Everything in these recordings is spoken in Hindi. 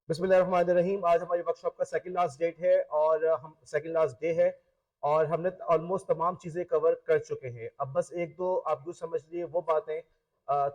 बिस्मिल्लाहिर्रहमानिर्रहीम। आज हमारी वर्कशॉप का सेकंड लास्ट डेट है और हम सेकंड लास्ट डे है और हमने ऑलमोस्ट तमाम चीज़ें कवर कर चुके हैं। अब बस एक दो आप यूँ समझ लिए वो बातें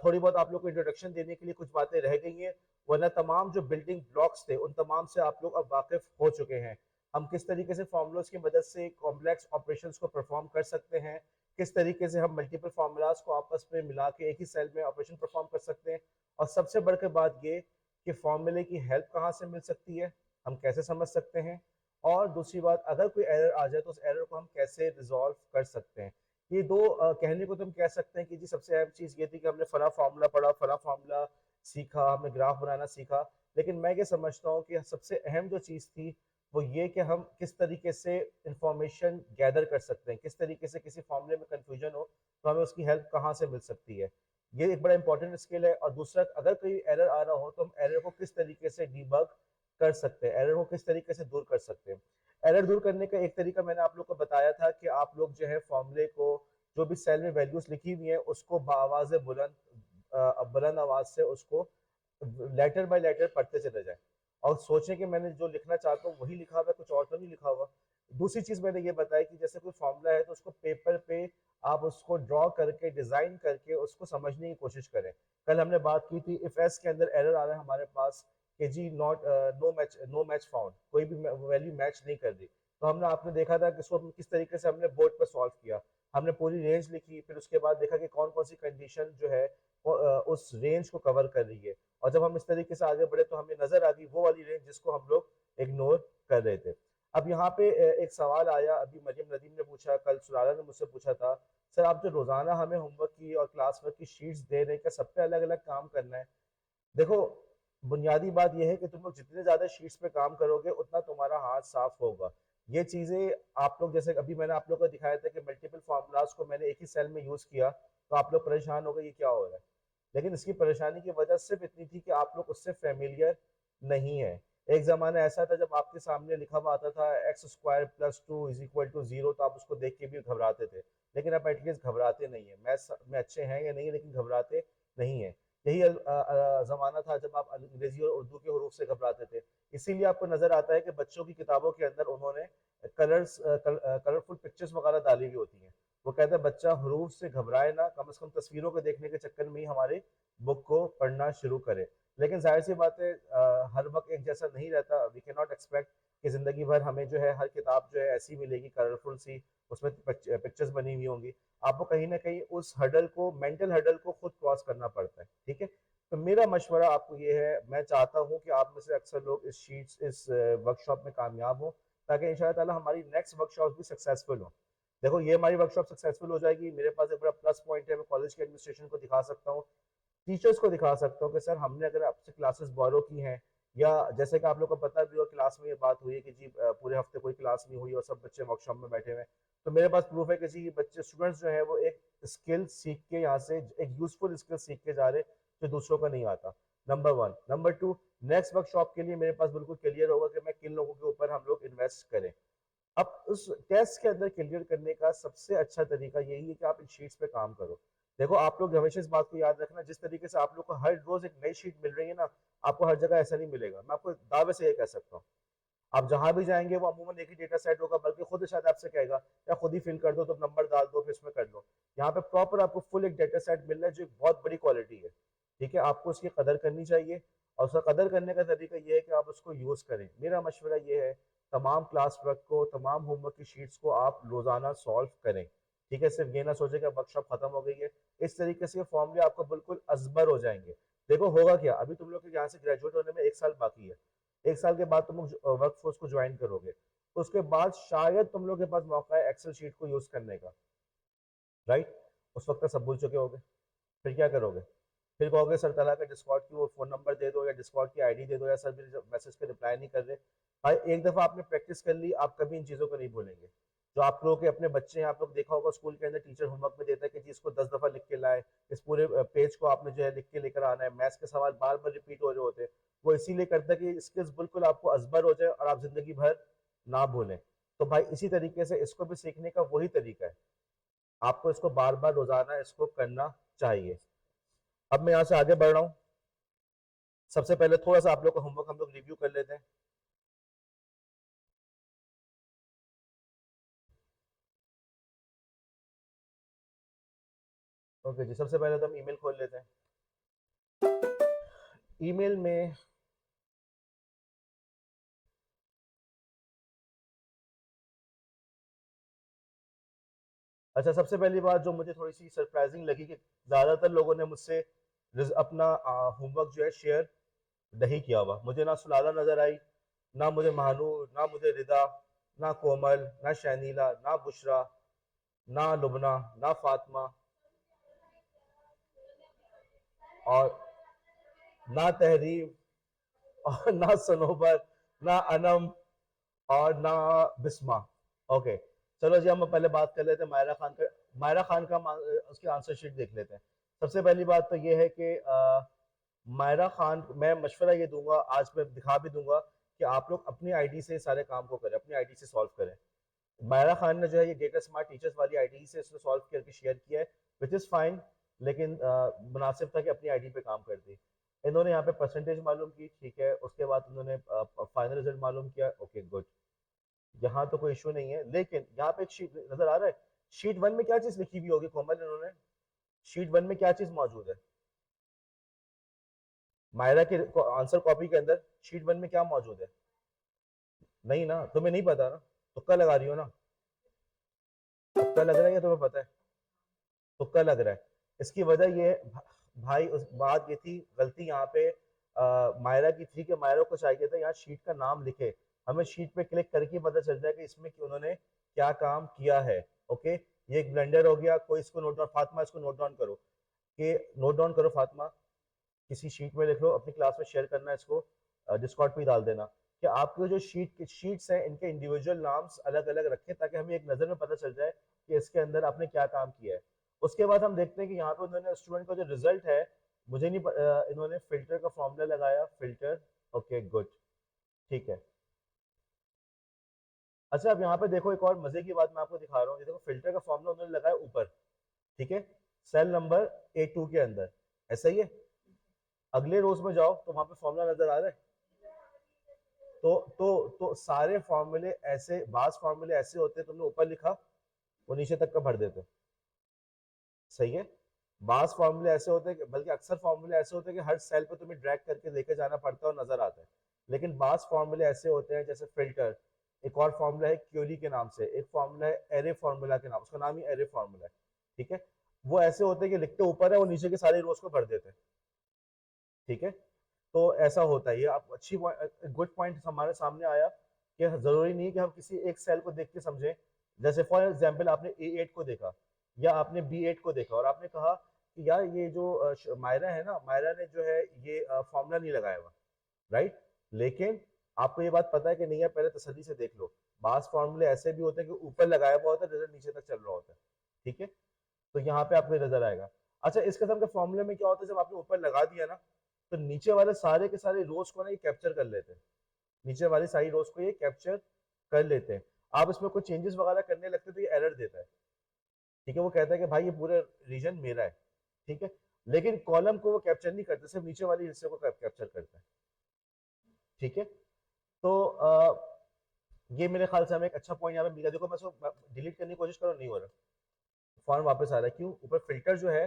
थोड़ी बहुत आप लोग को इंट्रोडक्शन देने के लिए कुछ बातें रह गई हैं, वरना तमाम जो बिल्डिंग ब्लॉक्स थे उन तमाम से आप लोग अब वाकिफ हो चुके हैं। हम किस तरीके से फार्मूलाज की मदद से कॉम्प्लेक्स ऑपरेशंस को परफॉर्म कर सकते हैं, किस तरीके से हम मल्टीपल फार्मूलाज को आपस में मिला के एक ही सेल में ऑपरेशन परफॉर्म कर सकते हैं, और सबसे बढ़कर बात ये कि फॉर्मूले की हेल्प कहाँ से मिल सकती है, हम कैसे समझ सकते हैं, और दूसरी बात अगर कोई एरर आ जाए तो उस एरर को हम कैसे रिजॉल्व कर सकते हैं। ये दो कहने को तुम कह सकते हैं कि जी सबसे अहम चीज़ ये थी कि हमने फला फार्मूला पढ़ा, फला फार्मूला सीखा, हमने ग्राफ बनाना सीखा, लेकिन मैं ये समझता हूँ कि सबसे अहम जो चीज़ थी वो ये कि हम किस तरीके से इंफॉर्मेशन गैदर कर सकते हैं, किस तरीके से किसी फॉर्मूले में कंफ्यूजन हो तो हमें उसकी हेल्प कहाँ से मिल सकती है। ये एक बड़ा इंपॉर्टेंट स्किल है। और दूसरा, अगर कोई एरर आ रहा हो तो हम एरर को किस तरीके से डीबग कर सकते हैं, एरर को किस तरीके से दूर कर सकते हैं। एरर दूर करने का एक तरीका मैंने आप लोग को बताया था कि आप लोग जो है फॉर्मूले को, जो भी सेल में वैल्यूज लिखी हुई है उसको बावाज बुलंद बुलंद आवाज से उसको लेटर बाय लेटर पढ़ते चले जाए और सोचें कि मैंने जो लिखना चाहता हूँ वही लिखा हुआ है, कुछ और तो नहीं लिखा हुआ। दूसरी चीज मैंने ये बताई कि जैसे कोई फॉर्मूला है तो उसको पेपर पे आप उसको ड्रॉ करके डिजाइन करके उसको समझने की कोशिश करें। कल हमने बात की थी इफ एस के अंदर एरर आ रहा है हमारे पास कि जी नॉट नो मैच फाउंड, कोई भी वैल्यू मैच नहीं कर रही, तो हमने आपने देखा था कि इसको किस तरीके से हमने बोर्ड पर सॉल्व किया। हमने पूरी रेंज लिखी, फिर उसके बाद देखा कि कौन कौन सी कंडीशन जो है वो उस रेंज को कवर कर रही है, और जब हम इस तरीके से आगे बढ़े तो हमें नजर आ गई वो वाली रेंज जिसको हम लोग इग्नोर कर रहे थे। अब यहाँ पे एक सवाल आया, अभी मरियम नदीम ने पूछा, कल सुरारा ने मुझसे पूछा था, सर आप जो रोजाना हमें होमवर्क की और क्लास वर्क की शीट्स दे रहे हैं क्या सब पे अलग अलग काम करना है। देखो, बुनियादी बात यह है कि तुम लोग जितने ज्यादा शीट्स पे काम करोगे उतना तुम्हारा हाथ साफ होगा। ये चीजें आप लोग, जैसे अभी मैंने आप लोग को दिखाया था कि मल्टीपल फार्मूलाज को मैंने एक ही सेल में यूज किया, तो आप लोग परेशान हो गए ये क्या हो रहा है। लेकिन इसकी परेशानी की वजह सिर्फ इतनी थी कि आप लोग उससे फेमिलियर नहीं है। एक जमाना ऐसा था जब आपके सामने लिखा हुआ आता था X square plus two is equal to zero, तो आप उसको देख के भी घबराते थे। लेकिन अब एटलीस्ट घबराते नहीं है, मैथ्स में अच्छे हैं या नहीं लेकिन घबराते नहीं है। यही जमाना था जब आप अंग्रेजी और उर्दू के हरूफ से घबराते थे। इसीलिए आपको नजर आता है कि बच्चों की किताबों के अंदर उन्होंने कलरफुल पिक्चर्स वगैरह डाली हुई होती हैं। वो कहता है बच्चा हरूफ से घबराए ना, कम से कम तस्वीरों को देखने के चक्कर में ही हमारे बुक को पढ़ना शुरू करे। लेकिन जाहिर सी बात है हर वक्त एक जैसा नहीं रहता। वी कैन नॉट एक्सपेक्ट कि जिंदगी भर हमें जो है हर किताब जो है ऐसी मिलेगी कलरफुल सी, उसमें पिक्चर्स बनी हुई होंगी। आपको कहीं ना कहीं उस हर्डल को, मेंटल हर्डल को खुद क्रॉस करना पड़ता है। ठीक है, तो मेरा मशवरा आपको ये है, मैं चाहता हूँ कि आप में से अक्सर लोग इस वर्कशॉप में कामयाब हो, ताकि इंशाल्लाह ताला हमारी नेक्स्ट वर्कशॉप भी सक्सेसफुल हो। देखो, ये हमारी वर्कशॉप सक्सेसफुल हो जाएगी, मेरे पास एक बड़ा प्लस पॉइंट है, मैं कॉलेज के एडमिनिस्ट्रेशन को दिखा सकता हूँ, टीचर्स को दिखा सकता हूँ कि सर हमने अगर आपसे क्लासेस बोरो की हैं, या जैसे कि आप लोग को पता भी हो क्लास में ये बात हुई है कि जी पूरे हफ्ते कोई क्लास नहीं हुई और सब बच्चे वर्कशॉप में बैठे हुए हैं, तो मेरे पास प्रूफ है कि जी बच्चे स्टूडेंट्स जो है वो एक स्किल सीख के यहाँ से, एक यूजफुल स्किल सीख के जा रहे जो दूसरों को नहीं आता। Number one. Number two, next workshop के लिए मेरे पास बिल्कुल क्लियर होगा कि मैं किन लोगों के ऊपर हम लोग इन्वेस्ट करें। अब उस टेस्ट के अंदर क्लियर करने का सबसे अच्छा तरीका यही है कि आप इन शीट्स पे काम करो। देखो, आप लोग हमेशा इस बात को याद रखना, जिस तरीके से आप लोग को हर रोज एक नई शीट मिल रही है ना, आपको हर जगह ऐसा नहीं मिलेगा। मैं आपको दावे से ये कह सकता हूँ, आप जहां भी जाएंगे वो अमूमन एक ही डेटा सेट होगा, बल्कि खुद शायद आपसे कहेगा या खुद ही फिल कर दो, तो नंबर डाल दो, फिर इसमें कर लो। यहाँ पे प्रॉपर आपको फुल एक डेटा सेट मिल रहा है जो एक बहुत बड़ी क्वालिटी है। ठीक है, आपको उसकी कदर करनी चाहिए, और उसका कदर करने का तरीका ये है कि आप उसको यूज करें। मेरा मशवरा ये है, तमाम क्लास वर्क को, तमाम होमवर्क की शीट्स को आप रोजाना सॉल्व करें। ठीक है, सिर्फ ये ना सोचे कि वर्कशॉप खत्म हो गई है। इस तरीके से फॉर्मूले आपको बिल्कुल अजबर हो जाएंगे। देखो होगा क्या, अभी तुम लोग के यहाँ से ग्रेजुएट होने में 1 साल बाकी है। 1 साल के बाद तुम लोग वर्कफोर्स को ज्वाइन करोगे, उसके बाद शायद तुम लोग के पास मौका है एक्सेल शीट को यूज करने का। राइट, उस वक्त तक सब भूल चुके होगे। फिर क्या करोगे, फिर कहोगे सर तला का डिस्कॉर्ड की वो फोन नंबर दे दो या डिस्कॉर्ड की आईडी दे दो, या सर मेरे मैसेज पे रिप्लाई नहीं कर रहे। भाई एक दफा आपने प्रैक्टिस कर ली, आप कभी इन चीजों को नहीं भूलेंगे। जो आप लोगों के अपने बच्चे हैं, आप लोग देखा होगा स्कूल के अंदर टीचर होमवर्क में देता है कि जी इसको 10 दफा लिख के लाए, इस पूरे पेज को आपने जो है लिख के लेकर आना है। मैथ्स के सवाल बार बार रिपीट हो रहे होते हैं, वो इसीलिए करता है कि स्किल्स बिल्कुल आपको अजबर हो जाए और आप जिंदगी भर ना भूलें। तो भाई इसी तरीके से इसको भी सीखने का वही तरीका है, आपको इसको बार बार रोजाना इसको करना चाहिए। अब मैं यहाँ से आगे बढ़ रहा हूँ। सबसे पहले थोड़ा सा आप लोग का होमवर्क हम लोग रिव्यू कर लेते हैं। ओके जी, सबसे पहले तो हम ईमेल खोल लेते हैं। ईमेल में अच्छा, सबसे पहली बात जो मुझे थोड़ी सी सरप्राइजिंग लगी कि ज़्यादातर लोगों ने मुझसे अपना होमवर्क जो है शेयर नहीं किया हुआ। मुझे ना सुलाला नजर आई, ना मुझे महानूर, ना मुझे रिदा, ना कोमल, ना शैनीला, ना बुशरा, ना लुबना, ना फातिमा, और ना तहरीर, और ना सनोबर, ना अनम, और ना बिस्मा। ओके, चलो जी, हम पहले बात कर लेते हैं मायरा खान का। मायरा खान का उसकी आंसर शीट देख लेते हैं। सबसे पहली बात तो ये है कि मायरा खान, मैं मशवरा ये दूंगा, आज मैं दिखा भी दूंगा कि आप लोग अपनी आईडी से सारे काम को करें, अपनी आईडी से सॉल्व करें। मायरा खान ने जो है ये डेटा स्मार्ट टीचर्स वाली आईडी से इसने सॉल्व करके शेयर किया है, विच इज़ फाइन, लेकिन मुनासिब था कि अपनी आईडी पे काम कर दी। इन्होंने यहाँ पे परसेंटेज मालूम की, ठीक है, उसके बाद उन्होंने फाइनल रिजल्ट मालूम किया, ओके गुड, यहाँ तो कोई इशू नहीं है। लेकिन यहाँ पे एक शीट नजर आ रहा है, शीट वन में क्या चीज लिखी हुई होगी कोमल इन्होंने? शीट वन में क्या चीज मौजूद है मायरा के आंसर कॉपी के अंदर? शीट वन में क्या मौजूद है? नहीं ना, तुम्हें नहीं पता ना, तुक्का लगा रही हो ना? तुक्का लग रहा है या तुम्हें पता है? तुक्का लग रहा है। इसकी वजह ये भाई, उस बात ये थी, गलती यहाँ पे मायरा की थी कि मायरा को चाहिए था यहाँ शीट का नाम लिखे, हमें शीट पे क्लिक करके पता चल जाए कि इसमें कि उन्होंने क्या काम किया है। ओके, ये एक ब्लेंडर हो गया। कोई इसको नोट डाउन, फातिमा इसको नोट डाउन करो, कि नोट डाउन करो फातिमा, किसी शीट में लिख लो, अपनी क्लास में शेयर करना है, इसको डिस्कॉर्ड पे डाल देना कि आपके जो शीट्स हैं इनके इंडिविजुअल नाम्स अलग अलग रखें, ताकि हमें एक नज़र में पता चल जाए कि इसके अंदर आपने क्या काम किया है। उसके बाद हम देखते हैं कि यहाँ पे उन्होंने स्टूडेंट का जो रिजल्ट है, मुझे नहीं इन्होंने फिल्टर का फॉर्मूला लगाया, फिल्टर, ओके गुड, ठीक है। अच्छा, अब यहाँ पे देखो, एक और मजे की बात मैं आपको दिखा रहा हूँ, ये देखो फिल्टर का फॉर्मूला उन्होंने लगाया ऊपर, ठीक है, सेल नंबर A2 के अंदर, ऐसा ही है। अगले रोज में जाओ तो वहां पे फॉर्मूला नजर आ रहा है। तो सारे फॉर्मूले ऐसे, बास फॉर्मूले ऐसे होते हैं, तुमने ऊपर लिखा वो नीचे तक का भर देते हो, सही है। बास फॉर्मूले ऐसे होते हैं, बल्कि अक्सर फॉर्मूले ऐसे होते हैं कि हर सेल पे तुम्हें ड्रैग करके लेके जाना पड़ता है और नजर आता है। लेकिन बास फॉर्मूले ऐसे होते हैं जैसे फिल्टर, एक और फॉर्मूला है क्यूरी के नाम से, एक फॉर्मूला है एरे फॉर्मूला के नाम, उसका नाम ही एरे फॉर्मूला है, ठीक है। वो ऐसे होते हैं कि लिखते ऊपर है, वो नीचे के सारे रोज को भर देते हैं, ठीक है। तो ऐसा होता है, ये आप अच्छी गुड पॉइंट हमारे सामने आया कि जरूरी नहीं कि हम किसी एक सेल को देख के समझें। जैसे फॉर एग्जांपल आपने A8 को देखा या आपने B8 को देखा और आपने कहा कि यार ये जो मायरा है ना, मायरा ने जो है ये फॉर्मूला नहीं लगाया हुआ, राइट। लेकिन आपको ये बात पता है कि नहीं है, पहले तसल्ली से देख लो। बास फॉर्मूले ऐसे भी होते हैं कि ऊपर लगाया हुआ होता है, रिजल्ट नीचे तक चल रहा होता है, ठीक है। तो यहाँ पे आपको नजर आएगा। अच्छा, इस किस्म के फॉर्मूले में क्या होता है, जब आपने ऊपर लगा दिया ना, तो नीचे वाले सारे के सारे रोज को ना ये कैप्चर कर लेते हैं, नीचे वाली सारी रोज को ये कैप्चर कर लेते हैं। आप इसमें कोई चेंजेस वगैरह करने लगते तो ये एरर देता है, ठीक है। वो कहता है कि भाई ये पूरा रीजन मेरा है, ठीक है। लेकिन कॉलम को वो कैप्चर नहीं करते, सिर्फ नीचे वाली हिस्से को कैप्चर करता है, ठीक है। तो ये मेरे ख्याल से हमें एक अच्छा पॉइंट यहाँ पे मिला। देखो मैं इसको डिलीट करने की कोशिश कर रहा हूँ, नहीं हो रहा, फॉर्म वापस आ रहा है, क्यों? ऊपर फिल्टर जो है,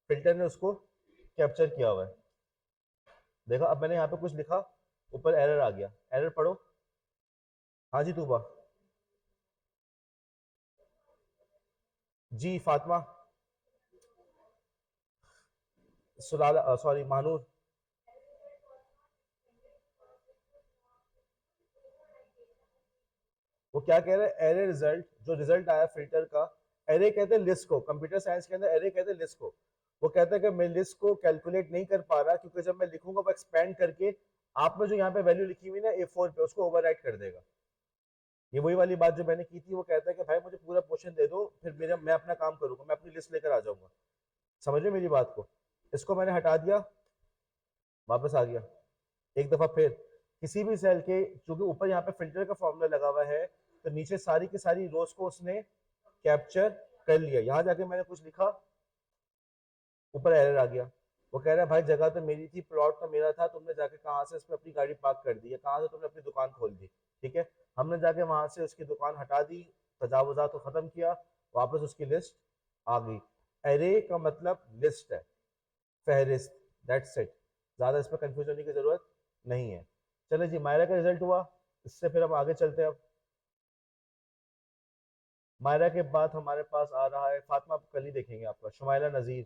फिल्टर ने उसको कैप्चर किया हुआ है। देखो अब मैंने यहाँ पे कुछ लिखा, ऊपर एरर आ गया, एरर पढ़ो। हाँ जी तूबा। जी फातिमा। सुलाला, सॉरी मानूर। वो क्या कह रहे हैं, एरे रिजल्ट, जो रिजल्ट आया फिल्टर का, एरे कहते हैं लिस्ट को, कंप्यूटर साइंस के अंदर एरे कहते हैं लिस्ट को। वो कहता है कि मैं लिस्ट को कैलकुलेट नहीं कर पा रहा, क्योंकि जब मैं लिखूंगा वो एक्सपेंड करके आपने जो यहाँ पे वैल्यू लिखी हुई ना A4 पे, उसको ओवरराइट कर देगा। ये वही वाली बात जो मैंने की थी। वो कहता है कि भाई मुझे पूरा पोर्शन दे दो, फिर मेरा मैं अपना काम करूंगा, मैं अपनी लिस्ट लेकर आ जाऊंगा। समझ रहे मेरी बात को? इसको मैंने हटा दिया, वापस आ गया। एक दफा फिर किसी भी सेल के, चूंकि ऊपर यहाँ पे फिल्टर का फॉर्मूला लगा हुआ है, तो नीचे सारी की सारी रोज को उसने कैप्चर कर लिया। यहाँ जाके मैंने कुछ लिखा, ऊपर एरर आ गया, वो कह रहा है भाई जगह तो मेरी थी, प्लॉट तो मेरा था, तुमने जाके कहाँ से इसमें अपनी गाड़ी पार्क कर दी है, कहाँ से तुमने अपनी दुकान खोल दी। ठीक है, हमने जाके वहां से उसकी दुकान हटा दी, तजावुजात को खत्म किया, वापस उसकी लिस्ट आ गई। एरे का मतलब लिस्ट है, फहरिस्त, दैट्स इट। ज्यादा इसमें कंफ्यूज होने की जरूरत नहीं है। चलो जी, मायरा का रिजल्ट हुआ, इससे फिर हम आगे चलते हैं। अब मायरा के बाद हमारे पास आ रहा है फातिमा, कल ही देखेंगे आपका, शुमाइला नजीर।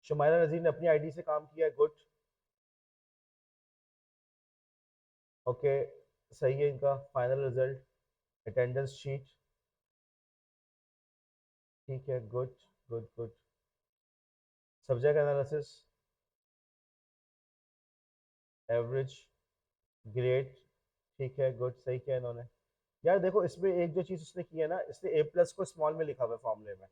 शुमाइला नजीर ने अपनी आईडी से काम किया है, गुड। ओके, सही है इनका फाइनल रिजल्ट। अटेंडेंस शीट, ठीक है, good good good. Subject analysis, average, grade, ठीक है, गुड, सही किया इन्होंने। यार देखो, इसमें एक जो चीज उसने की है ना, इसने ए प्लस को स्मॉल में लिखा हुआ है फॉर्मूले में।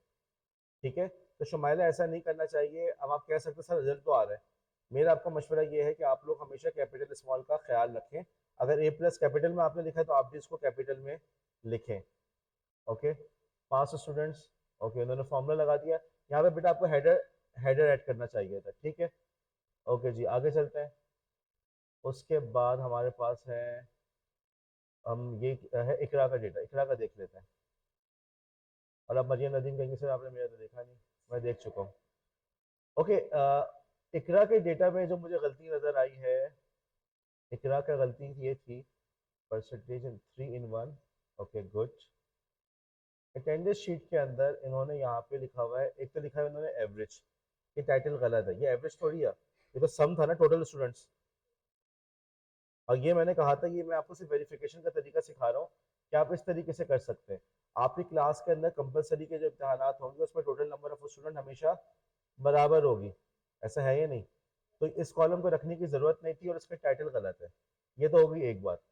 ठीक है, तो शुमाइला ऐसा नहीं करना चाहिए। अब आप कह सकते सर रिजल्ट तो आ रहा है। मेरा आपका मशवरा ये है कि आप लोग हमेशा कैपिटल स्मॉल का ख्याल रखें। अगर ए प्लस कैपिटल में आपने लिखा है तो आप भी इसको कैपिटल में लिखें। Okay, 500 students. ओके, उन्होंने फॉर्मूला लगा दिया। यहाँ पे बेटा आपको हेडर हेडर ऐड करना चाहिए था, ठीक है। ओके जी, आगे चलते हैं। उसके बाद हमारे पास है, हम ये है इकरा का डेटा, इकरा का देख लेते हैं। और अब मरियम नदीम कहेंगे सर आपने मेरा तो देखा नहीं, मैं देख चुका हूँ। ओके, इकरा के डेटा में जो मुझे गलती नज़र आई है, इकरा का गलती ये थी, percentage in 3 in 1। Okay, good. Attendance sheet के अंदर इन्होंने यहाँ पे लिखा हुआ है, एक तो लिखा है इन्होंने एवरेज, ये टाइटल गलत है, ये एवरेज थोड़ी है, ये तो सम था ना टोटल स्टूडेंट्स। और ये मैंने कहा था, ये मैं आपको सिर्फ वेरिफिकेशन का तरीका सिखा रहा हूँ कि आप इस तरीके से कर सकते हैं। आपकी क्लास के अंदर कंपलसरी के जो इम्तहानात होंगे उसमें टोटल नंबर ऑफ स्टूडेंट हमेशा बराबर होगी, ऐसा है या नहीं। तो इस कॉलम को रखने की जरूरत नहीं थी और इसका टाइटल गलत है। ये तो होगी एक बात।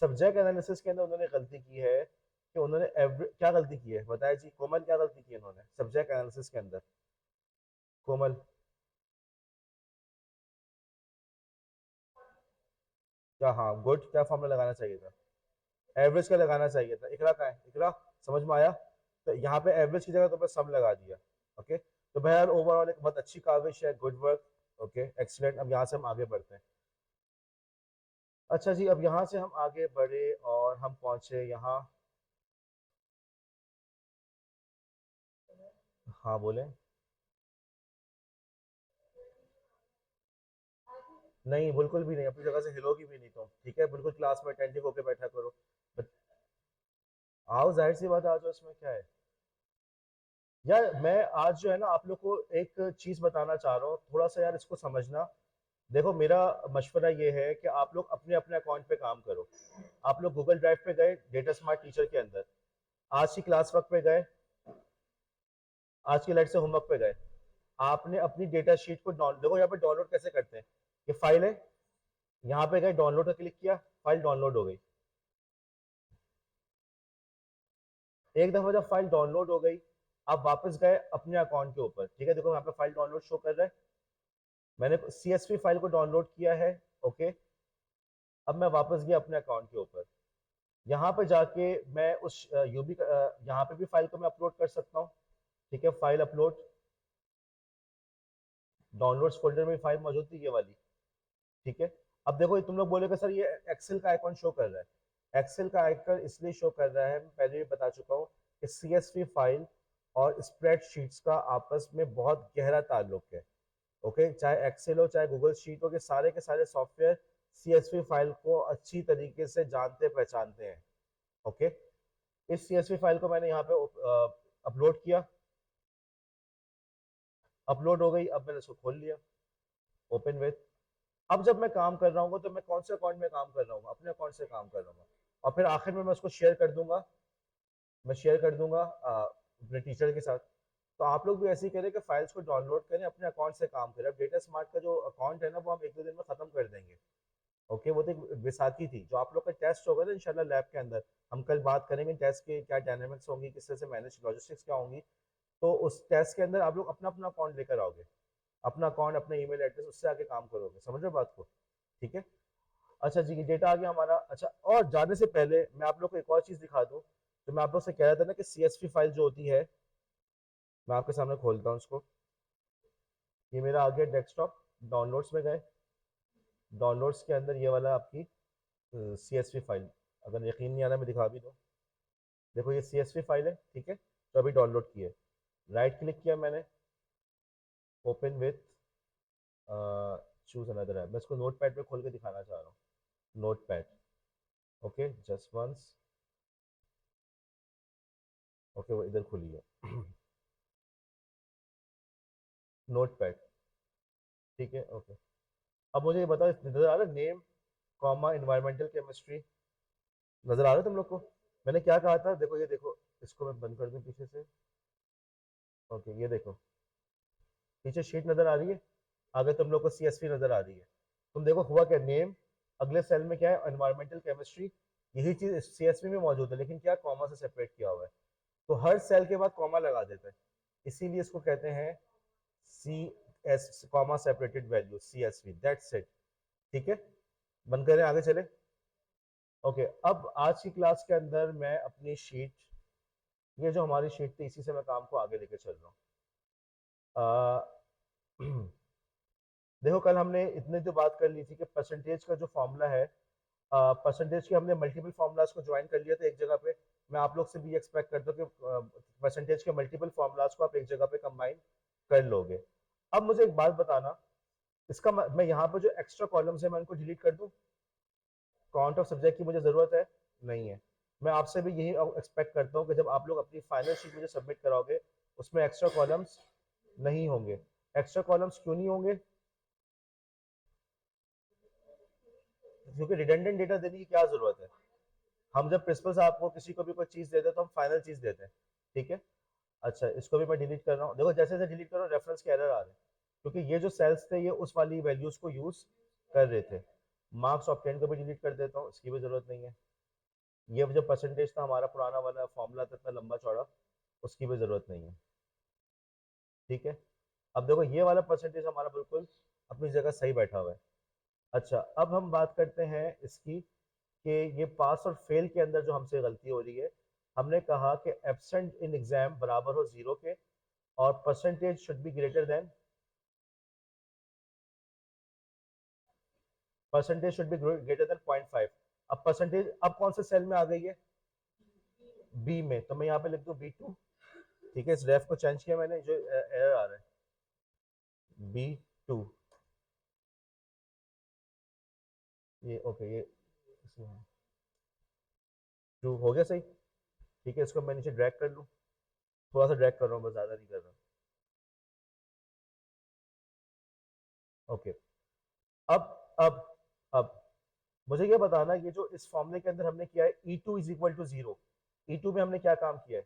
सब्जेक्ट एनालिसिस के अंदर उन्होंने गलती की है कि उन्होंने क्या गलती की है बताया जी, कोमल क्या गलती की है इन्होंने सब्जेक्ट एनालिसिस के अंदर, कोमल। क्या, हाँ गुड, क्या फॉर्मूला लगाना चाहिए था? एवरेज का लगाना चाहिए था। इकरा का है, इकरा समझ में आया? तो यहाँ पे एवरेज की जगह तो बस सम लगा दिया। ओके, तो बहरहाल ओवरऑल एक बहुत अच्छी काविश है, गुड वर्क। Okay, excellent. अब यहाँ से हम आगे बढ़ते हैं। अच्छा जी, अब यहाँ से हम आगे बढ़े और हम पहुंचे यहाँ। हाँ बोले। नहीं, बिल्कुल भी नहीं, अपनी जगह से हिलोगी भी नहीं तुम, ठीक है, बिल्कुल क्लास में अटेंटिव होकर बैठा करो। आओ, जाहिर सी बात, आ जाओ, इसमें क्या है। यार मैं आज जो है ना आप लोग को एक चीज बताना चाह रहा हूँ, थोड़ा सा यार इसको समझना। देखो, मेरा मशवरा ये है कि आप लोग अपने अपने अकाउंट पे काम करो। आप लोग गूगल ड्राइव पे गए, डेटा स्मार्ट टीचर के अंदर, आज की क्लास वर्क पे गए, आज की लाइट से होमवर्क पे गए, आपने अपनी डेटा शीट को डाउन, देखो यहाँ पे डाउनलोड कैसे करते हैं। ये फाइल है, यहाँ पे गए, डाउनलोड का क्लिक किया, फाइल डाउनलोड हो गई। एक दफा जब फाइल डाउनलोड हो गई, आप वापस गए अपने अकाउंट के ऊपर, ठीक है, देखो यहाँ पे फाइल डाउनलोड शो कर रहा है, मैंने CSV फाइल को डाउनलोड किया है। ओके, अब मैं वापस गया अपने अकाउंट के ऊपर, यहाँ पे जाके मैं उस यूबी यहाँ पे भी फाइल को मैं अपलोड कर सकता हूँ। ठीक है, फाइल अपलोड, डाउनलोड्स फोल्डर में फाइल मौजूद थी ये वाली। ठीक है, अब देखो तुम लोग बोलेगे सर ये एक्सेल का आइकॉन शो कर रहा है। एक्सेल का आइकन इसलिए शो कर रहा है, मैं पहले भी बता चुका हूँ कि CSV फाइल और स्प्रेडशीट्स का आपस में बहुत गहरा ताल्लुक है। ओके, चाहे एक्सेल हो चाहे गूगल शीट हो, के सारे सॉफ्टवेयर CSV फाइल को अच्छी तरीके से जानते पहचानते हैं। ओके, इस CSV फाइल को मैंने यहाँ पे अपलोड किया, अपलोड हो गई, अब मैंने इसको खोल लिया, ओपन विथ। अब जब मैं काम कर रहा हूँ तो मैं कौन से अकाउंट में काम कर रहा हूँ? अपने अकाउंट से काम कर रहा हूँ। और फिर आखिर में मैं उसको शेयर कर दूंगा, मैं शेयर कर दूंगा अपने टीचर के साथ। तो आप लोग भी ऐसे ही करें कि फाइल्स को डाउनलोड करें, अपने अकाउंट से काम करें। अब डेटा स्मार्ट का जो अकाउंट है ना, वो हम 1-2 दिन में खत्म कर देंगे। ओके, वो तो एक विसाखी थी, जो आप लोग का टेस्ट होगा ना इंशाल्लाह लैब के अंदर, हम कल बात करेंगे टेस्ट के क्या डायनामिक्स होंगी, किस तरह से मैनेज, लॉजिस्टिक्स क्या होंगी। तो उस टेस्ट के अंदर आप लोग अपना अपना अकाउंट लेकर आओगे, अपना अकाउंट, अपना ईमेल एड्रेस, उससे आके काम करोगे। समझ रहे हो बात को? ठीक है। अच्छा जी, डेटा आ गया हमारा। अच्छा, और जाने से पहले मैं आप लोग को एक और चीज दिखा दूं। तो मैं आप लोग से कह रहा था ना कि CSV फाइल जो होती है, मैं आपके सामने खोलता हूँ उसको। ये मेरा आ गया डेस्कटॉप, डाउनलोड्स में गए, डाउनलोड्स के अंदर ये वाला आपकी CSV फाइल, अगर यकीन नहीं आ रहा मैं दिखा भी दूँ। देखो ये CSV फाइल है, ठीक है, तो अभी डाउनलोड की है। राइट क्लिक किया मैंने, open with, choose another app. मैं इसको नोट पैड पे खोल के दिखाना चाह रहा हूँ। Notepad, okay, just once, okay, वो इधर खुली है। नोट पैड, ठीक है, ओके। अब मुझे ये बताओ, नजर आ रहा है नेम कॉमा इन्वायरमेंटल केमिस्ट्री, नजर आ रहा है तुम लोग को? मैंने क्या कहा था, देखो ये देखो, इसको मैं बंद कर दूं पीछे से, ओके, ये देखो, पीछे शीट नजर आ रही है, आगे तुम लोग को CSV नजर आ रही है। तुम देखो हुआ क्या, नेम, अगले सेल में क्या है, एनवायरमेंटल केमिस्ट्री, यही चीज CSV में मौजूद है, लेकिन क्या कॉमा से सेपरेट किया हुआ है। तो हर सेल के बाद कॉमा लगा देते हैं, इसीलिए इसको कहते हैं CS, comma separated value, CSV, that's it. ठीक है, बंद करें, आगे चले। ओके, अब आज की क्लास के अंदर मैं अपनी शीट, ये जो हमारी शीट थी, इसी से मैं काम को आगे लेके चल रहा हूँ। देखो कल हमने इतने जो बात कर ली थी कि परसेंटेज का जो फॉर्मूला है, परसेंटेज के हमने मल्टीपल फॉर्मूलाज को ज्वाइन कर लिया था एक जगह पे। मैं आप लोग से भी एक्सपेक्ट करता हूँ कि परसेंटेज के मल्टीपल फॉर्मूलाज को आप एक जगह पे कंबाइन कर लोगे। अब मुझे एक बात बताना, इसका मैं यहाँ पे जो एक्स्ट्रा कॉलम्स है मैं उनको डिलीट कर दूँ? काउंट ऑफ सब्जेक्ट की मुझे ज़रूरत है नहीं है। मैं आपसे भी यही एक्सपेक्ट करता हूँ कि जब आप लोग अपनी फाइनल शीट मुझे सबमिट कराओगे, उसमें एक्स्ट्रा कॉलम्स नहीं होंगे। एक्स्ट्रा कॉलम्स क्यों नहीं होंगे? क्योंकि रिडंडेंट डेटा देने की क्या जरूरत है? हम जब प्रिंसिपल साहब को किसी को भी कोई चीज देते हैं तो हम फाइनल चीज देते हैं, ठीक है। अच्छा, इसको भी मैं डिलीट कर रहा हूँ। देखो जैसे जैसे डिलीट कर रहा हूँ रेफरेंस के एरर आ रहे हैं, क्योंकि ये जो सेल्स थे ये उस वाली वैल्यूज को यूज कर रहे थे। मार्क्स ऑब्टेन को भी डिलीट कर देता हूँ, इसकी भी जरूरत नहीं है। ये जो परसेंटेज था हमारा पुराना वाला फॉर्मूला था इतना लंबा चौड़ा, उसकी भी जरूरत नहीं है, ठीक है। अब देखो ये वाला परसेंटेज हमारा बिल्कुल अपनी जगह सही बैठा हुआ है। अच्छा, अब हम बात करते हैं इसकी कि ये पास और फेल के अंदर जो हमसे गलती हो रही है। हमने कहा कि एब्सेंट इन एग्जाम बराबर हो 0 के, और percentage should be greater than, percentage should be greater than 0.5। अब परसेंटेज अब कौन से सेल में आ गई है? बी में, तो मैं यहाँ पे लिख दूं B2, ठीक है। इस रेफ को चेंज किया मैंने, जो एरर आ रहा है B2, ये ओके, ये टू हो गया सही, ठीक है। इसको मैं नीचे ड्रैग कर लूँ, थोड़ा सा ड्रैग कर रहा हूँ बस, ज़्यादा नहीं कर रहा। ओके, अब अब मुझे ये बताना, ये जो इस फॉर्मूले के अंदर हमने किया है E2 is equal to 0, E2 में हमने क्या काम किया है?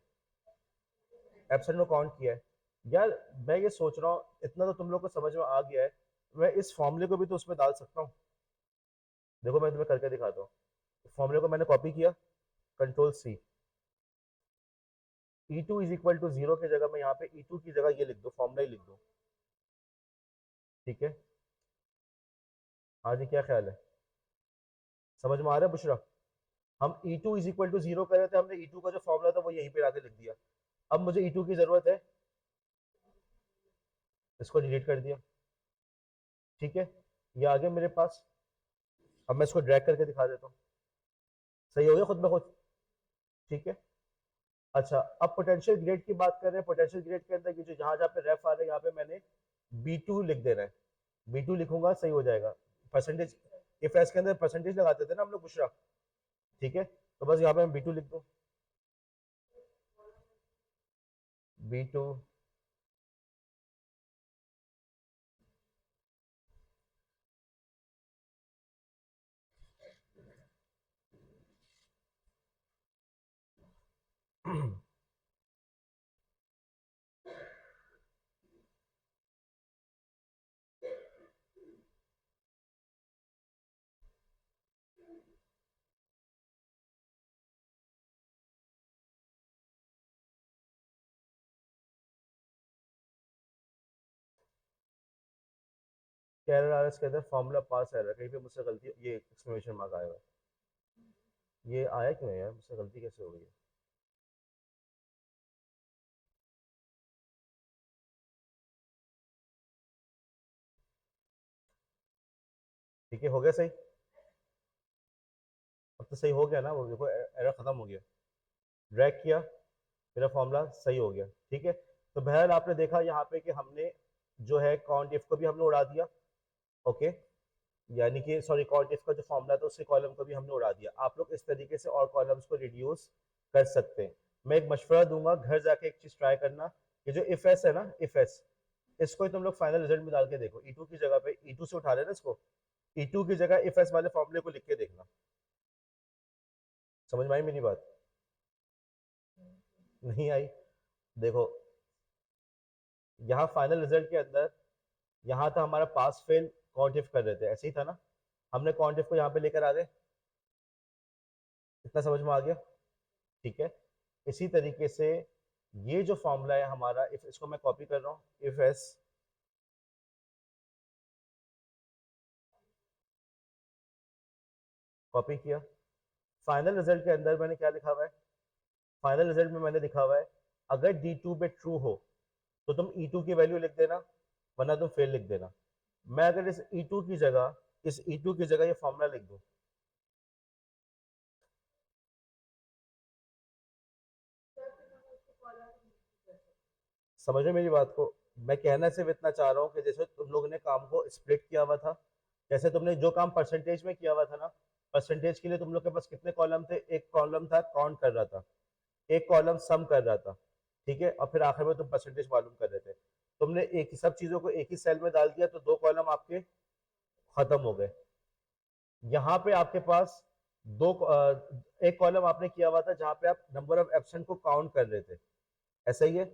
एब्सेंट को काउंट किया है। यार मैं ये सोच रहा हूँ, इतना तो तुम लोग को समझ में आ गया है, मैं इस फॉर्मूले को भी तो उसमें डाल सकता हूँ। देखो मैं तुम्हें करके दिखाता हूँ। फॉर्मूले को मैंने कॉपी किया, Ctrl+C, E2 is equal to 0 की जगह मैं यहाँ पे E2 की जगह ये लिख दो, फॉर्मूला ही लिख दो, ठीक है। हाँ जी, क्या ख्याल है? समझ में आ रहा है बुशरा? हम E2 इज इक्वल टू 0 कर रहे थे, हमने E2 का जो फॉर्मूला था वो यहीं पे आके लिख दिया। अब मुझे E2 की जरूरत है, इसको डिलीट कर दिया, ठीक है। ये आ गया मेरे पास। अब मैं इसको ड्रैग करके दिखा देता हूँ, सही हो गया खुद ब खुद, ठीक है। अच्छा, अब पोटेंशियल ग्रेड की बात कर रहे हैं। पोटेंशियल ग्रेड के अंदर ये जो जहां जहां पे रेफ आ रहा है, यहाँ पे मैंने B2 लिख देना है। B2 लिखूंगा, सही हो जाएगा। परसेंटेज, इफ एस के अंदर परसेंटेज लगाते थे ना हम लोग बुशरा, ठीक है, तो बस यहाँ पे मैं B2 लिख दूँ, B2। कैरर आर एस के अंदर फॉर्मूला पास है, कहीं पे मुझसे गलती, ये एक्सक्लेमेशन मार्क आया हुआ है, ये आया क्यों है यार, मुझसे गलती कैसे हो गई है? ठीक है, हो गया सही? अब तो सही हो गया ना, वो देखो एरर खत्म हो गया। ड्रैग किया, मेरा फॉर्मूला सही हो गया। ठीक है, तो बहरहाल आपने देखा यहाँ पे कि हमने जो है काउंट इफ को भी हमने उड़ा दिया। ओके, यानी कि सॉरी, काउंट इफ का जो फॉर्मूला था उसके कॉलम को भी हमने उड़ा दिया। आप लोग इस तरीके से और कॉलम्स को रिड्यूस कर सकते हैं। मैं एक मशवरा दूंगा, घर जाके एक चीज ट्राई करना, ये जो इफ एस है ना, इफ एस, इसको ही तुम लोग फाइनल रिजल्ट में डाल के देखो। ई टू की जगह पे, ई टू से उठा लेना इसको, ई टू की जगह इफ एस वाले फॉर्मूले को लिख के देखना। समझ में आई मेरी बात? नहीं आई? देखो, यहाँ फाइनल रिजल्ट के अंदर, यहाँ था हमारा पास फेल, काउंट इफ कर रहे थे, ऐसे ही था ना? हमने काउंट इफ को यहाँ पे लेकर आ गए। इतना समझ में आ गया? ठीक है, इसी तरीके से ये जो फॉर्मूला है हमारा, इफ इसको मैं कॉपी कर रहा हूँ, इफ एस, कॉपी किया। फाइनल रिजल्ट के अंदर मैंने क्या लिखा हुआ है? फाइनल रिजल्ट में मैंने लिखा हुआ है, अगर डी टू पे ट्रू हो तो तुम ई टू की वैल्यू लिख देना, वरना तुम फेल लिख देना। मैं अगर इस ई टू की जगह, इस ई टू की जगह ये फॉर्मूला लिख दूं, समझ रहे मेरी बात को? मैं कहना सिर्फ इतना चाह रहा हूँ कि जैसे तुम लोगों ने काम को स्प्लिट किया हुआ था, जैसे तुमने जो काम परसेंटेज में किया हुआ था ना, परसेंटेज के लिए तुम लोग के पास कितने कॉलम थे? एक कॉलम था काउंट कर रहा था, एक कॉलम सम कर रहा था, ठीक है, और फिर आखिर में तुम परसेंटेज मालूम कर रहे थे। तुमने एक ही सब चीजों को एक ही सेल में डाल दिया तो दो कॉलम आपके खत्म हो गए। यहाँ पे आपके पास एक कॉलम आपने किया हुआ था जहां पे आप नंबर ऑफ एब्सेंट को काउंट कर रहे थे, ऐसा ही है?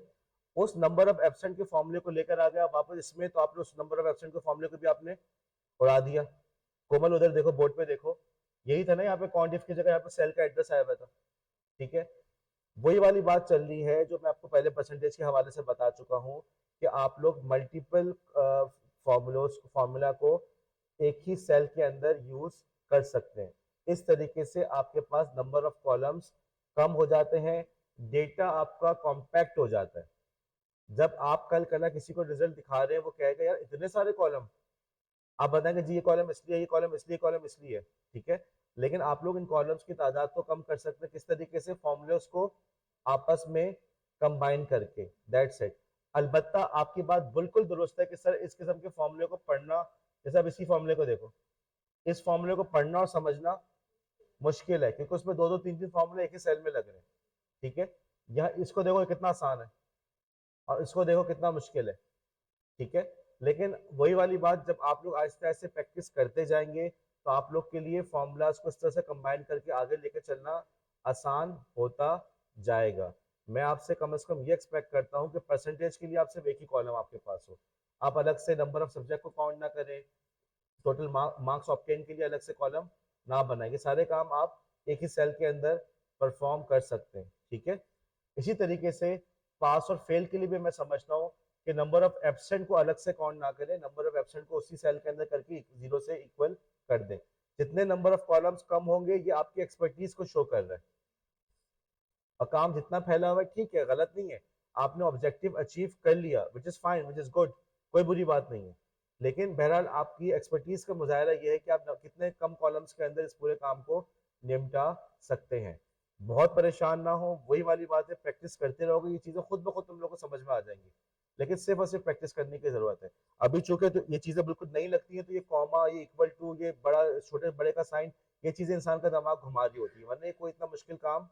उस नंबर ऑफ एब्सेंट के फॉर्मूले को लेकर आ गया वापस इसमें, तो आपने उस नंबर ऑफ एब्सेंट के फॉर्मूले को भी आपने उड़ा दिया। कोमल उधर देखो, बोर्ड पे देखो, यही था ना यहाँ पे काउंट इफ की जगह यहाँ पे सेल का एड्रेस आया हुआ था। ठीक है, वही वाली बात चल रही है जो मैं आपको पहले परसेंटेज के हवाले से बता चुका हूँ कि आप लोग मल्टीपल फॉर्मूला को एक ही सेल के अंदर यूज कर सकते हैं। इस तरीके से आपके पास नंबर ऑफ कॉलम्स कम हो जाते हैं, डेटा आपका कॉम्पैक्ट हो जाता है। जब आप कल कल किसी को रिजल्ट दिखा रहे हैं, वो कहेगा यार इतने सारे कॉलम, आप बताएंगे जी ये कॉलम इसलिए, ये कॉलम इसलिए, कॉलम इसलिए, ठीक है, लेकिन आप लोग इन कॉलम्स की तादाद को कम कर सकते हैं किस तरीके से? फॉर्मूलेस को आपस में कंबाइन करके, दैट्स इट। अलबत्ता आपकी बात बिल्कुल दुरुस्त है कि सर इस किस्म के फॉर्मूले को पढ़ना, जैसे अब इसी फॉर्मूले को देखो, इस फॉर्मूले को पढ़ना और समझना मुश्किल है क्योंकि उसमें दो दो तीन तीन फॉर्मूले एक ही सेल में लग रहे हैं। ठीक है, यहाँ इसको देखो कितना आसान है और इसको देखो कितना मुश्किल है। ठीक है, लेकिन वही वाली बात, जब आप लोग आहिस्ते आहिस्ते प्रैक्टिस करते जाएंगे तो आप लोग के लिए फॉर्मूलाज को इस तरह से कंबाइन करके आगे लेके चलना आसान होता जाएगा। मैं आपसे कम से कम ये एक्सपेक्ट करता हूँ कि परसेंटेज के लिए आप सिर्फ एक ही कॉलम आपके पास हो, आप अलग से नंबर ऑफ सब्जेक्ट को काउंट ना करें, टोटल मार्क्स ऑब्टेन के लिए अलग से कॉलम ना बनाएंगे, सारे काम आप एक ही सेल के अंदर परफॉर्म कर सकते हैं। ठीक है, इसी तरीके से पास और फेल के लिए भी मैं समझता हूँ कि नंबर ऑफ एब्सेंट को अलग से काउंट ना करें, नंबर ऑफ एब्सेंट को उसी सेल के अंदर करके जीरो से इक्वल कर दें। जितने नंबर ऑफ कॉलम्स कम होंगे, ये आपकी एक्सपर्टीज को शो कर रहा है। और काम जितना फैला हुआ है, ठीक है, गलत नहीं है, आपने ऑब्जेक्टिव अचीव कर लिया, which is fine, which is good, कोई बुरी बात नहीं है। लेकिन बहरहाल आपकी एक्सपर्टीज का मुजाहरा ये है कि आप कितने कम कॉलम्स के अंदर इस पूरे काम को निपटा सकते हैं। बहुत परेशान ना हो, वही वाली बात है, प्रैक्टिस करते रहोगे, ये चीजें खुद ब खुद तुम लोग को समझ में आ जाएंगी। लेकिन सिर्फ और सिर्फ प्रैक्टिस करने की जरूरत है। अभी चूंकि तो ये चीजें बिल्कुल नहीं लगती हैं, तो ये कॉमा, ये इक्वल टू, ये बड़ा छोटे बड़े का साइन, ये चीजें इंसान का दिमाग घुमा रही होती है, वरना ये कोई इतना मुश्किल काम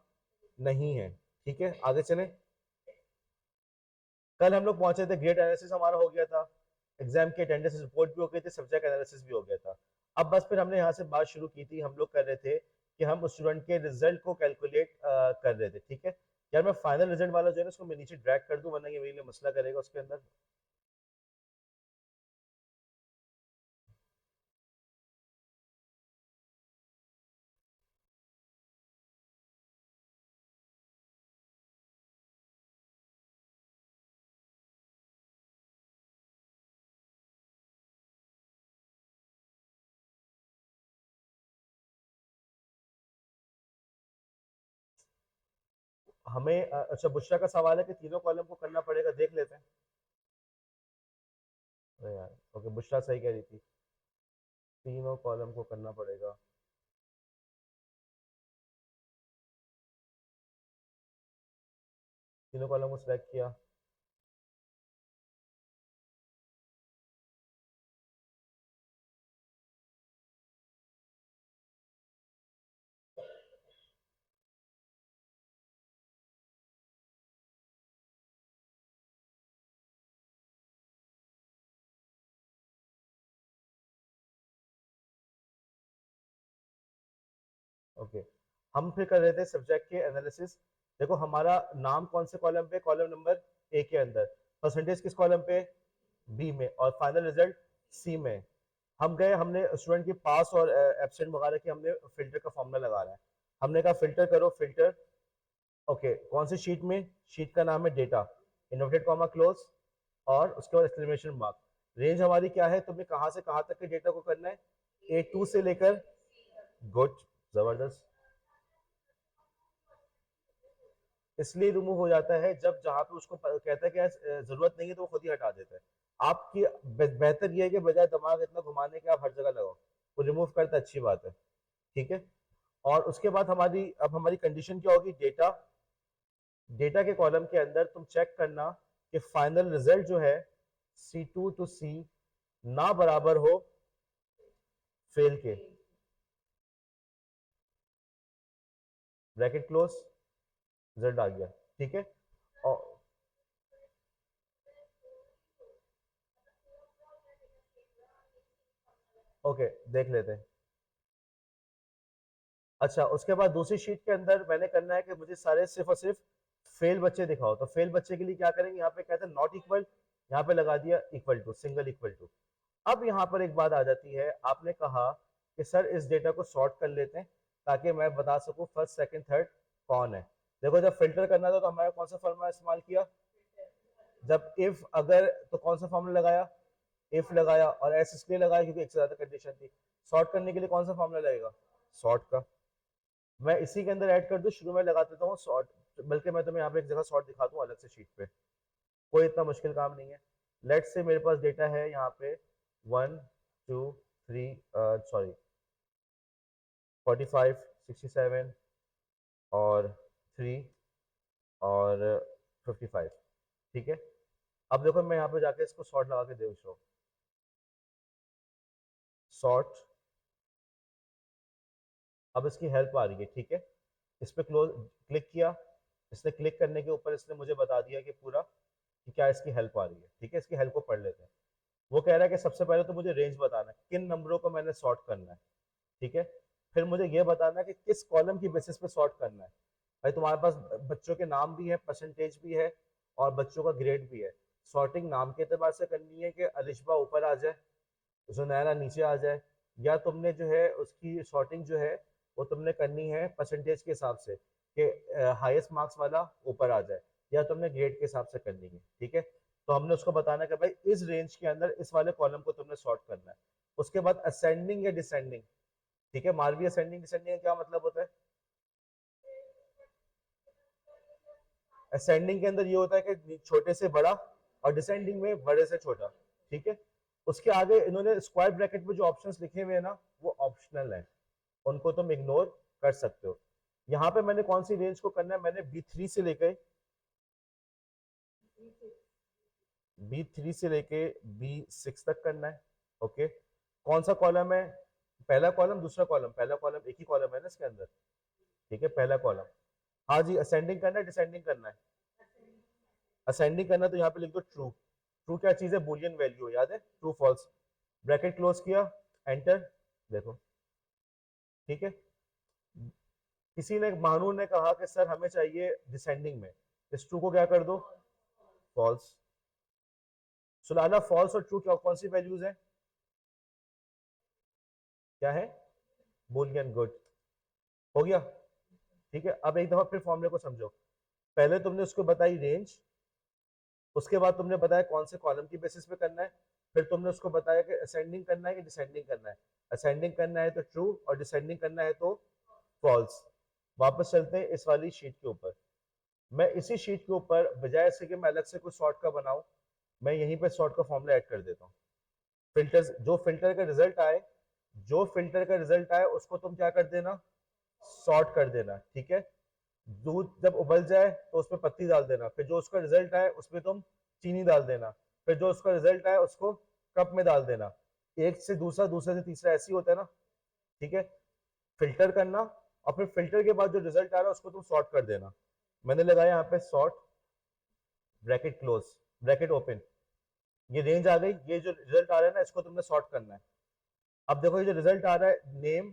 नहीं है। ठीक है, आगे चलें। कल हम लोग पहुंचे थे, ग्रेड एनालिसिस हमारा हो गया था, एग्जाम की अटेंडेंस रिपोर्ट भी हो गई थी, सब्जेक्ट एनालिसिस भी हो गया था। अब बस फिर हमने यहाँ से बात शुरू की थी, हम लोग कर रहे थे कि हम उस स्टूडेंट के रिजल्ट को कैलकुलेट कर रहे थे। ठीक है यार, मैं फाइनल रिजल्ट वाला जो है ना उसको मैं नीचे ड्रैग कर दूं, वरना ये मेरे लिए मसला करेगा उसके अंदर। हमें अच्छा, बुशरा का सवाल है कि तीनों कॉलम को करना पड़ेगा, देख लेते हैं। अरे यार, ओके, बुशरा सही कह रही थी। तीनों कॉलम को करना पड़ेगा। तीनों कॉलम को सिलेक्ट किया। ओके, हम फिर कर रहे थे सब्जेक्ट के एनालिसिस। देखो हमारा नाम कौन से कॉलम पे, कॉलम नंबर ए के अंदर, परसेंटेज किस कॉलम पे, बी में, और फाइनल रिजल्ट सी में। हम गए, हमने स्टूडेंट की पास और एब्सेंट वगैरह की हमने फिल्टर का फॉर्मूला लगाना है। हमने कहा फिल्टर करो, फिल्टर। ओके, कौन सी शीट में, शीट का नाम है डेटा, इनवर्टेड कॉमा क्लोज, और उसके बाद एक्सक्लेमेशन मार्क। रेंज हमारी क्या है, तुम्हें कहां से कहां तक के डेटा को करना है, A2 से लेकर, गुड, जबरदस्त। इसलिए रिमूव हो जाता है जब जहां पे उसको कहता है कि यार जरूरत नहीं है तो वो खुद ही हटा देता है। आपकी बेहतर ये है कि बजाय दिमाग इतना घुमाने के आप हर जगह लगाओ, वो रिमूव करता है, अच्छी बात है। ठीक है, और उसके बाद हमारी, अब हमारी कंडीशन क्या होगी, डेटा। डेटा के कॉलम के अंदर तुम चेक करना कि फाइनल रिजल्ट जो है C2 टू C ना बराबर हो फेल के, ब्रैकेट क्लोज, रिजल्ट आ गया। ठीक है, और ओके देख लेते हैं। अच्छा, उसके बाद दूसरी शीट के अंदर मैंने करना है कि मुझे सारे सिर्फ और सिर्फ फेल बच्चे दिखाओ। तो फेल बच्चे के लिए क्या करेंगे, यहाँ पे कहते हैं नॉट इक्वल, यहाँ पे लगा दिया equal to, single equal to. अब यहाँ पर एक बात आ जाती है, आपने कहा कि सर इस डेटा को सॉर्ट कर लेते हैं ताकि मैं बता सकूं फर्स्ट सेकंड थर्ड कौन है। देखो जब फिल्टर करना था तो हमारा कौन सा फॉर्मूला इस्तेमाल किया, जब इफ अगर तो कौन सा फॉर्मूला लगाया, इफ लगाया, और एस इसलिए लगाया क्योंकि एक से ज्यादा कंडीशन थी। सॉर्ट करने के लिए कौन सा फॉर्मूला लगेगा, सॉर्ट का। मैं इसी के अंदर ऐड कर दूं, शुरू में लगा देता हूँ सॉर्ट, बल्कि मैं तुम्हें यहाँ पे एक जगह सॉर्ट दिखा दूं अलग से शीट पे, कोई इतना मुश्किल काम नहीं है। लेट से मेरे पास डेटा है यहाँ पे 1 2 3, सॉरी 45 67 और 3 और 55। ठीक है, अब देखो मैं यहाँ पे जाके इसको सॉर्ट लगा के देख रहा हूँ, सॉर्ट। अब इसकी हेल्प आ रही है। ठीक है, इस पे क्लोज क्लिक किया, इसने क्लिक करने के ऊपर इसने मुझे बता दिया कि पूरा कि क्या इसकी हेल्प आ रही है। ठीक है, इसकी हेल्प को पढ़ लेते हैं। वो कह रहा है कि सबसे पहले तो मुझे रेंज बताना है, किन नंबरों को मैंने सॉर्ट करना है। ठीक है, फिर मुझे ये बताना है कि किस कॉलम की बेसिस पे सॉर्ट करना है। भाई तुम्हारे पास बच्चों के नाम भी है, परसेंटेज भी है, और बच्चों का ग्रेड भी है। सॉर्टिंग नाम के एतबार से करनी है कि अलिशबा ऊपर आ जाए, जुनैरा नीचे आ जाए, या तुमने जो है उसकी सॉर्टिंग जो है वो तुमने करनी है परसेंटेज के हिसाब से कि हाईएस्ट मार्क्स वाला ऊपर आ जाए, या तुमने ग्रेड के हिसाब से करनी है। ठीक है, तो हमने उसको बताना कि भाई इस रेंज के अंदर इस वाले कॉलम को तुमने सॉर्ट करना है। उसके बाद असेंडिंग या डिसेंडिंग। ठीक है, मालवी असेंडिंग डिसेंडिंग का क्या मतलब होता है, असेंडिंग के अंदर ये होता है कि छोटे से बड़ा, और डिसेंडिंग में बड़े से छोटा। ठीक है, उसके आगे इन्होंने स्क्वायर ब्रैकेट में जो ऑप्शंस लिखे हुए हैं ना वो ऑप्शनल है, उनको तुम इग्नोर कर सकते हो। यहाँ पे मैंने कौन सी रेंज को करना है, मैंने B3 से लेके B6 तक करना है। ओके, कौन सा कॉलम है, पहला कॉलम दूसरा कॉलम, पहला कॉलम एक ही कॉलम है ना इसके अंदर। ठीक है, पहला कॉलम। हाँ जी, असेंडिंग करना है डिसेंडिंग करना है, असेंडिंग करना है तो यहाँ पे लिख दो ट्रू। ट्रू क्या चीज है, बुलियन वैल्यू, याद है, ट्रू फॉल्स। ब्रैकेट क्लोज किया, एंटर, देखो। ठीक है, किसी ने, मानू ने कहा कि सर हमें चाहिए डिसेंडिंग में, इस ट्रू को क्या कर दो, फॉल्स। सुलाना फॉल्स और ट्रू क्या कौन सी वैल्यूज है, क्या है, बुलियन, गुड, हो गया। ठीक है, अब एक दफा फिर फॉर्मूले को समझो। पहले तुमने उसको बताई रेंज, उसके बाद तुमने बताया कौन से कॉलम की बेसिस पे करना है, फिर तुमने उसको बताया कि असेंडिंग करना है कि डिसेंडिंग करना है। असेंडिंग करना है तो ट्रू, और डिसेंडिंग करना है तो फॉल्स। वापस चलते हैं इस वाली शीट के ऊपर। मैं इसी शीट के ऊपर बजाय इसके कि मैं अलग से कुछ सॉर्ट का बनाऊं, मैं यहीं पे सॉर्ट का फॉर्मूला ऐड कर देता हूँ। फिल्टर, जो फिल्टर का रिजल्ट आए जो फिल्टर का रिजल्ट आए उसको तुम क्या कर देना, सॉर्ट कर देना, ठीक है। दूध जब उबल जाए तो उसमें पत्ती डाल देना, फिर जो उसका रिजल्ट आए उसमें तुम चीनी डाल देना, फिर जो उसका रिजल्ट आए उसको कप में डाल देना। एक से दूसरा, दूसरे से तीसरा, ऐसी होता है ना, ठीक है। फिल्टर करना और फिर फिल्टर के बाद जो रिजल्ट आ रहा है उसको तुम सॉर्ट कर देना। मैंने लगाया यहाँ पे sort, bracket close, bracket open, ये रेंज आ गई। ये जो रिजल्ट आ रहा है ना इसको तुमने सॉर्ट करना है। अब देखो ये जो रिजल्ट आ रहा है, नेम,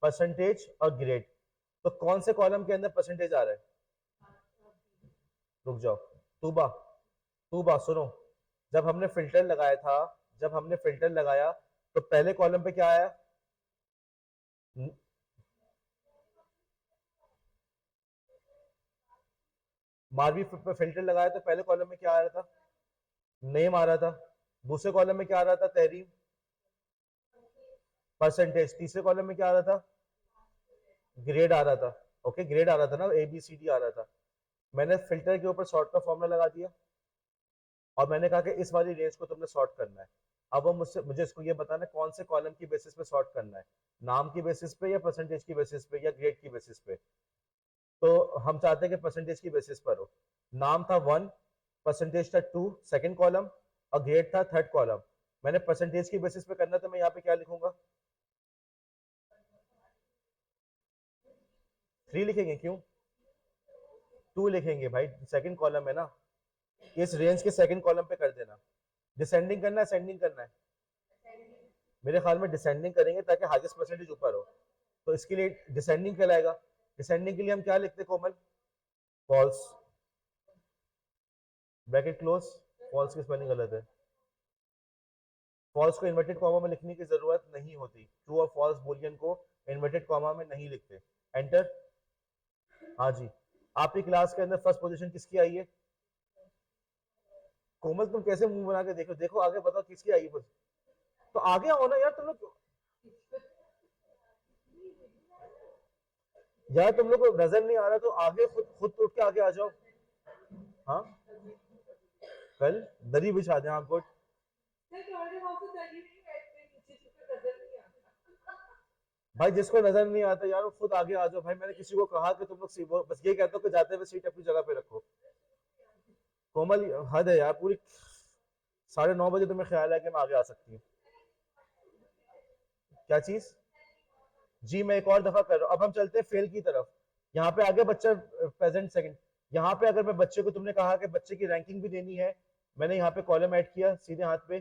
परसेंटेज और ग्रेड, तो कौन से कॉलम के अंदर परसेंटेज आ रहा है? रुक जाओ, तूबा, तूबा सुनो, जब हमने फिल्टर लगाया था, जब हमने फिल्टर लगाया तो पहले कॉलम पे क्या आया? मारवी पे फिल्टर लगाया तो पहले कॉलम में क्या आ रहा था? नेम आ रहा था। दूसरे कॉलम में क्या आ रहा था? तहरीम, परसेंटेज। तीसरे कॉलम में क्या आ रहा था? ग्रेड आ रहा था। ओके, ग्रेड आ रहा था ना, ए बी सी डी आ रहा था। मैंने फिल्टर के ऊपर सॉर्ट का फॉर्मूला लगा दिया और मैंने कहा कि इस वाली रेंज को तुमने सॉर्ट करना है। अब वो मुझे इसको ये बताना है कौन से कॉलम की बेसिस पे सॉर्ट करना है, नाम की बेसिस पे या परसेंटेज की बेसिस पे या ग्रेड की बेसिस पे। तो हम चाहते हैं कि परसेंटेज की बेसिस पर हो। नाम था 1, परसेंटेज था 2 सेकंड कॉलम, और ग्रेड था थर्ड कॉलम। मैंने परसेंटेज की बेसिस पे करना, तो मैं यहाँ पे क्या लिखूंगा? 3 लिखेंगे, क्यों 2 लिखेंगे भाई? सेकंड कॉलम है ना, इस रेंज के सेकंड कॉलम पे कर देना। डिसेंडिंग करना है, असेंडिंग करना है? मेरे ख्याल में डिसेंडिंग करेंगे ताकि हाईएस्ट परसेंटेज ऊपर हो, तो इसके लिए डिसेंडिंग कहलाएगा। डिसेंडिंग के लिए हम क्या लिखते Komal? False, bracket close. False की स्पेलिंग गलत है। फॉल्स को इन्वर्टेड कॉमा में लिखने की जरूरत नहीं होती। ट्रू और फॉल्स बुलियन को इन्वर्टेड कॉमा में नहीं लिखते। एंटर। हाँ जी, आपकी क्लास के अंदर फर्स्ट पोजीशन किसकी आई है? कोमल तुम कैसे मुंह बना के देखो, देखो आगे बताओ किसकी आई है? तो आगे आओ ना यार तुम लोग, यार तुम लोग को नजर नहीं आ रहा तो आगे खुद खुद उठ के आगे आ जाओ। हाँ, कल दरी बिछा दें आपको। भाई जिसको नजर नहीं आता यार वो खुद आगे आ जाओ भाई। मैंने किसी को कहा कि तुम लोग बस ये कहते हो कि जाते हुए सीट अपनी जगह पे रखो। कोमल हद है यार, पूरी 9:30 तुम्हें ख्याल है कि मैं आगे आ सकती हूँ? क्या चीज? जी मैं एक और दफा कर रहा हूँ। अब हम चलते हैं फेल की तरफ। यहाँ पे आगे बच्चा प्रेजेंट सेकंड, यहाँ पे अगर मैं बच्चे को, तुमने कहा कि बच्चे की रैंकिंग भी देनी है, मैंने यहाँ पे कॉलम ऐड किया सीधे हाथ पे,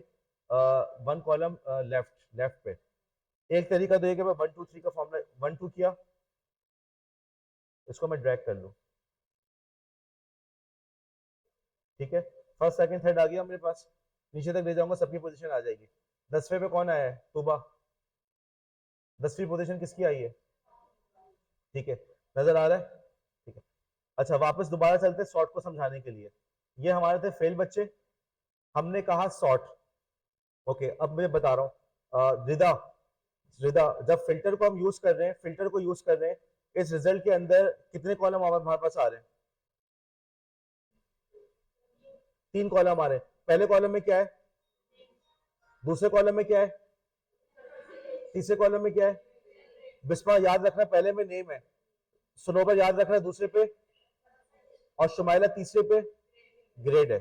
1 कॉलम लेफ्ट, लेफ्ट पे। एक तरीका तो ये कि मैं 1 2 3 का फॉर्मूला 1 2 किया, इसको मैं ड्रैग कर लूँ, ठीक है। फर्स्ट सेकंड थर्ड आ गया मेरे पास, नीचे तक ले जाऊंगा सबकी पोजीशन आ जाएगी। 10वें पे कौन आया है? तूबा। 10वीं पोजीशन किसकी आई है? ठीक है, नजर आ रहा है, ठीक है। अच्छा वापस दोबारा चलते हैं सॉर्ट को समझाने के लिए। ये हमारे थे फेल बच्चे, हमने कहा सॉर्ट। ओके, अब मैं बता रहा हूँ रिदा, रिदा जब फिल्टर को हम यूज कर रहे हैं, फिल्टर को यूज कर रहे हैं, इस रिजल्ट के अंदर कितने कॉलम हमारे पास आ रहे हैं? 3 कॉलम आ रहे हैं। पहले कॉलम में क्या है? दूसरे कॉलम में क्या है? तीसरे कॉलम में क्या है? बिस्मा याद रखना पहले में नेम है, सुनोबर याद रखना दूसरे पे, और शुमाइला तीसरे पे ग्रेड है।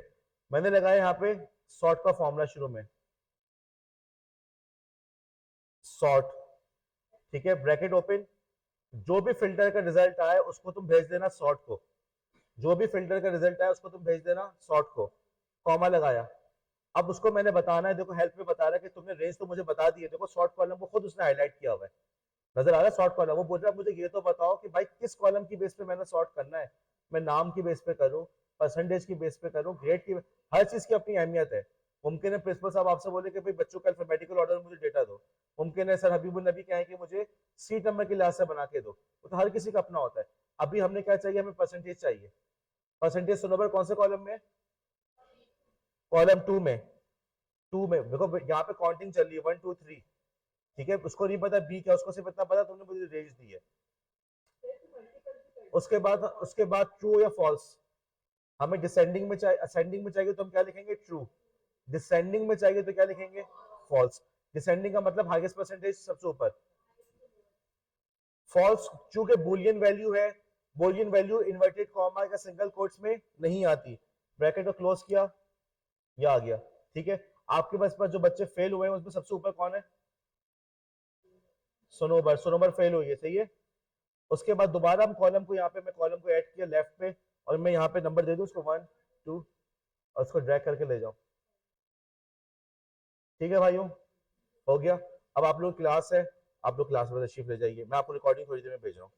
मैंने लगाया यहाँ पे सॉर्ट का फॉर्मूला शुरू में, सॉर्ट, ठीक है, ब्रैकेट ओपन। जो भी फिल्टर का रिजल्ट आए उसको तुम भेज देना सॉर्ट को, जो भी फिल्टर का रिजल्ट आए उसको तुम भेज देना सॉर्ट को। कॉमा लगाया। अब उसको मैंने बताना है, देखो हेल्प में बता रहा है कि तुमने रेंज तो मुझे बता दी है, देखो शॉर्ट कॉलम को खुद उसने हाईलाइट किया हुआ है, नजर आ रहा है शॉर्ट कॉलम। वो बोल रहा है मुझे ये तो बताओ कि भाई किस कॉलम की बेस पे मैंने सॉर्ट करना है, मैं नाम की बेस पे करूं, परसेंटेज की बेस पे करूं, ग्रेड की, हर चीज की अपनी अहमियत है। मुमकिन है प्रिंसिपल साहब आपसे बोले कि भाई बच्चों का अल्फाबेटिकल ऑर्डर में मुझे डेटा दो, मुमकिन है सर हबीबुल नबी कहें कि मुझे सीट नंबर के लिहाज से बना के दो, वो तो हर किसी का अपना होता है। अभी हमने क्या चाहिए? हमें परसेंटेज चाहिए। परसेंटेज सुनो भाई कौन से कॉलम में? कॉलम 2 में। 2 में देखो यहाँ पे काउंटिंग चल रही है 1 2 3, ठीक है। उसको नहीं पता बी क्या, उसको सिर्फ इतना पता तुमने मुझे रेंज दी है। उसके बाद ट्रू या फॉल्स। हमें डिसेंडिंग में चाहिए, असेंडिंग में चाहिए तो हम क्या लिखेंगे? ट्रू। डिसेंडिंग में चाहिए तो क्या लिखेंगे? फॉल्स। डिसेंडिंग का मतलब हाईएस्ट परसेंटेज सबसे ऊपर। फॉल्स, चूंकि बुलियन वैल्यू है, बुलियन वैल्यू इन्वर्टेड कॉमा या सिंगल कोट्स में नहीं आती। ब्रैकेट को क्लोज किया, ये आ गया। ठीक है, आपके पास जो बच्चे फेल हुए हैं उसमें सबसे ऊपर कौन है? सोनोबर, सोनोबर फेल हुई है, सही है। उसके बाद दोबारा हम कॉलम को, यहाँ पे मैं कॉलम को ऐड किया लेफ्ट पे, और मैं यहाँ पे नंबर दे दूं उसको 1 2, और उसको ड्रैग करके ले जाऊं। ठीक है भाइयों, हो गया। अब आप लोग क्लास है, आप लोग क्लास में तशरीफ ले जाइए, मैं आपको रिकॉर्डिंग थोड़ी देर में भेज रहा हूँ।